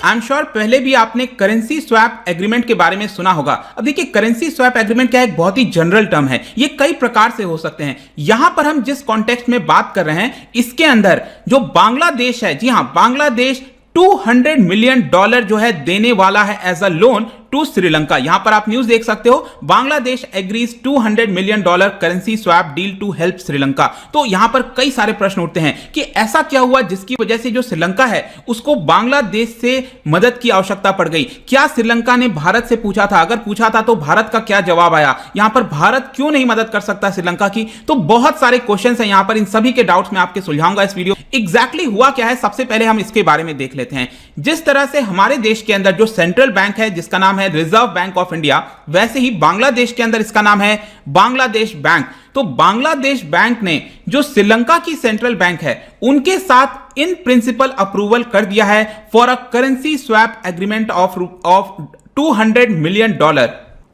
I am sure पहले भी आपने करेंसी स्वैप एग्रीमेंट के बारे में सुना होगा। अब देखिए, करेंसी स्वैप एग्रीमेंट क्या है, एक बहुत ही जनरल टर्म है, ये कई प्रकार से हो सकते हैं। यहां पर हम जिस कॉन्टेक्स्ट में बात कर रहे हैं, इसके अंदर जो बांग्लादेश है, जी हां, बांग्लादेश $200 मिलियन जो है देने वाला है as a loan to Sri Lanka. यहां पर आप न्यूज देख सकते हो, Bangladesh agrees $200 million currency swap deal to help Sri Lanka. तो यहां पर कई सारे प्रश्न उठते हैं कि ऐसा क्या हुआ जिसकी वजह से जो श्रीलंका है उसको बांग्लादेश से मदद की आवश्यकता पड़ गई। क्या श्रीलंका ने भारत से पूछा था? अगर पूछा था तो भारत का क्या जवाब आया? यहां पर भारत क्यों नहीं मदद कर सकता श्रीलंका की? तो बहुत सारे क्वेश्चन हैं यहां पर, इन सभी के डाउट्स मैं आपके सुलझाऊंगा इस वीडियो। एग्जैक्टली हुआ क्या है, सबसे पहले हम इसके बारे में देख लेते हैं। जिस तरह से हमारे देश के अंदर जो सेंट्रल बैंक है जिसका नाम है रिजर्व बैंक ऑफ इंडिया, वैसे ही बांग्लादेश के अंदर इसका नाम है बांग्लादेश बैंक। तो बांग्लादेश बैंक ने जो श्रीलंका की सेंट्रल बैंक है उनके साथ इन प्रिंसिपल अप्रूवल कर दिया है for a currency swap agreement of $200 million.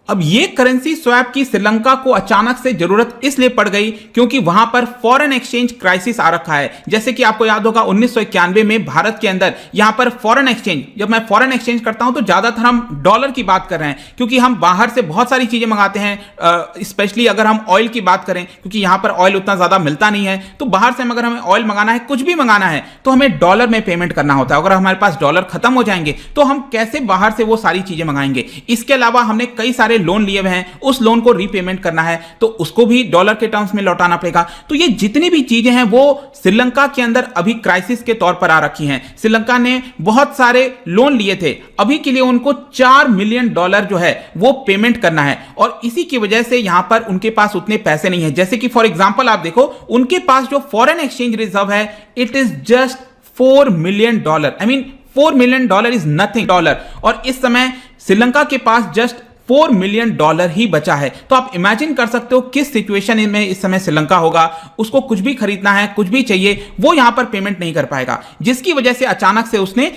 अब ये करेंसी स्वैप की श्रीलंका को अचानक से जरूरत इसलिए पड़ गई क्योंकि वहां पर फॉरेन एक्सचेंज क्राइसिस आ रखा है। जैसे कि आपको याद होगा 1991 में भारत के अंदर यहां पर फॉरेन एक्सचेंज, जब मैं फॉरेन एक्सचेंज करता हूं तो ज्यादातर हम डॉलर की बात कर रहे हैं क्योंकि हम बाहर से बहुत सारी चीजें मंगाते हैं। स्पेशली अगर हम ऑयल की बात करें, क्योंकि यहां पर ऑयल उतना ज्यादा मिलता नहीं है, तो बाहर से अगर हमें ऑयल मंगाना है, कुछ भी मंगाना है, तो हमें डॉलर में पेमेंट करना होता है। अगर हमारे पास डॉलर खत्म हो जाएंगे तो हम कैसे बाहर से वो सारी चीजें मंगाएंगे? इसके अलावा हमने कई सारे लोन लिए हुए हैं, उस लोन को रीपेमेंट करना है तो उसको भी डॉलर के टर्म्स में लौटाना पड़ेगा। तो ये जितनी भी चीजें हैं वो श्रीलंका के अंदर अभी क्राइसिस के तौर पर आ रखी हैं। श्रीलंका ने बहुत सारे लोन लिए थे, अभी के लिए उनको $4 मिलियन जो है वो पेमेंट करना है और इसी की वजह से यहां पर उनके पास उतने पैसे नहीं है। जैसे कि फॉर एग्जांपल आप देखो, उनके पास जो फॉरेन एक्सचेंज रिजर्व है it is just $4 million. I mean $4 million is nothing dollar, और इस समय श्रीलंका के पास जस्ट $4 मिलियन ही बचा है। तो आप इमेजिन कर सकते हो किस सिचुएशन में इस समय श्रीलंका होगा। उसको कुछ भी खरीदना है, कुछ भी चाहिए, वो यहां पर पेमेंट नहीं कर पाएगा, जिसकी वजह से अचानक से उसने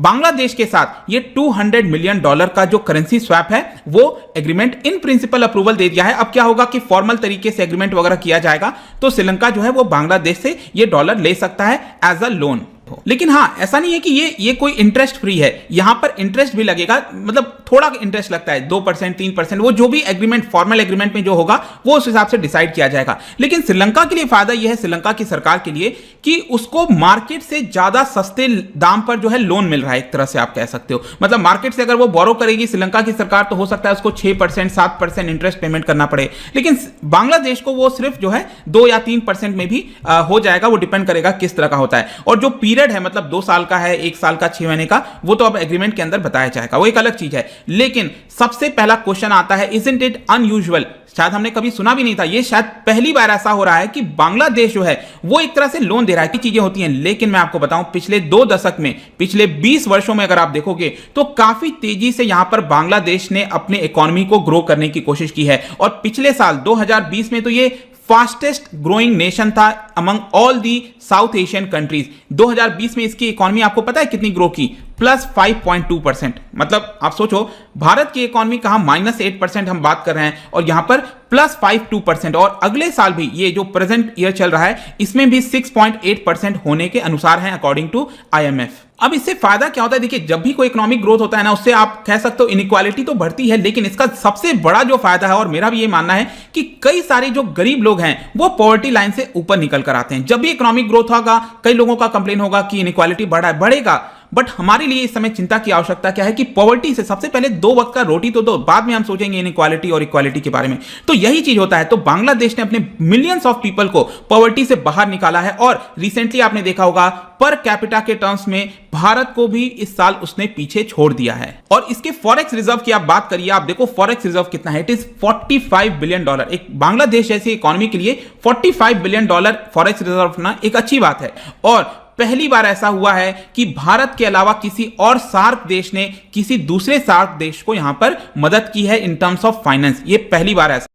बांग्लादेश के साथ ये $200 मिलियन का जो करेंसी स्वैप है वो एग्रीमेंट इन प्रिंसिपल अप्रूवल दे दिया है। अब क्या होगा कि फॉर्मल तरीके से एग्रीमेंट वगैरह किया जाएगा तो श्रीलंका जो है वो बांग्लादेश से ये डॉलर ले सकता है एज अ लोन। लेकिन हां, ऐसा नहीं है कि ये कोई इंटरेस्ट फ्री है, यहां पर इंटरेस्ट भी लगेगा, मतलब थोड़ा इंटरेस्ट लगता है, 2% 3%, वो जो भी एग्रीमेंट फॉर्मल एग्रीमेंट में जो होगा वो उस हिसाब से डिसाइड किया जाएगा। लेकिन श्रीलंका के लिए फायदा यह है, श्रीलंका की सरकार के लिए, कि उसको मार्केट से ज्यादा सस्ते दाम पर जो है लोन मिल रहा है। एक तरह से आप कह सकते हो, मतलब मार्केट से अगर वो बोरो करेगी श्रीलंका की सरकार तो हो सकता है उसको 6% 7% इंटरेस्ट पेमेंट करना पड़े, लेकिन बांग्लादेश को वो सिर्फ जो है 2 या 3% में भी हो जाएगा। वो डिपेंड करेगा किस तरह का होता है, और जो पीरियड है, मतलब 2 साल का है, 1 साल का, 6 महीने का, वो तो अब एग्रीमेंट के अंदर बताया जाएगा, वो एक अलग चीज है। लेकिन सबसे पहला क्वेश्चन आता है, इजंट इट अनयूजुअल? शायद हमने कभी सुना भी नहीं था, ये शायद पहली बार ऐसा हो रहा है कि बांग्लादेश जो है वो एक तरह से लोन दे रहा है। की चीजें होती हैं, लेकिन मैं आपको बताऊं पिछले 2 दशक में, पिछले 20 वर्षों में अगर आप देखोगे तो काफी तेजी से यहां पर बांग्लादेश ने अपने इकोनॉमी को ग्रो करने की कोशिश की है। और पिछले साल 2020 में तो ये फास्टेस्ट ग्रोइंग नेशन था among all the south Asian countries. 2020 में इसकी इकोनॉमी आपको पता है कितनी ग्रो की? +5.2%। मतलब आप सोचो, भारत की इकोनॉमी कहां -8% हम बात कर रहे हैं और यहां पर +5.2%, और अगले साल भी ये जो प्रेजेंट ईयर चल रहा है इसमें भी 6.8% होने के अनुसार है अकॉर्डिंग टू IMF। अब इससे फायदा क्या होता है? देखिए, जब भी कोई इकोनॉमिक ग्रोथ होता है ना, उससे आप कह सकते हो इनइक्वालिटी तो बढ़ती है, लेकिन इसका सबसे बड़ा जो फायदा है, और मेरा भी ये मानना है, कि कई सारे जो गरीब लोग हैं वो पॉवर्टी लाइन से ऊपर निकल कर आते हैं। जब भी इकोनॉमिक ग्रोथ होगा, कई लोगों का कंप्लेन होगा कि इनइक्वालिटी बढ़ेगा, बट हमारे लिए इस समय चिंता की आवश्यकता क्या है कि पॉवर्टी से सबसे पहले 2 वक्त का रोटी तो दो, बाद में हम सोचेंगे इनइक्वालिटी और इक्वालिटी के बारे में। तो यही चीज होता है। तो बांग्लादेश ने अपने मिलियंस ऑफ पीपल को पॉवर्टी से बाहर निकाला है, और रिसेंटली आपने देखा होगा पर कैपिटा के टर्म्स में भारत को भी इस साल उसने पीछे छोड़ दिया है। और इसके फॉरेक्स रिजर्व की आप बात करिए, आप देखो फॉरेक्स रिजर्व कितना है, इट इज $45 बिलियन। एक बांग्लादेश जैसी इकोनॉमी के लिए $45 बिलियन फॉरेक्स रिजर्व ना एक अच्छी बात है। और पहली बार ऐसा हुआ है कि भारत के अलावा किसी और सार्क देश ने किसी दूसरे सार्क देश को यहां पर मदद की है इन टर्म्स ऑफ फाइनेंस, ये पहली बार ऐसा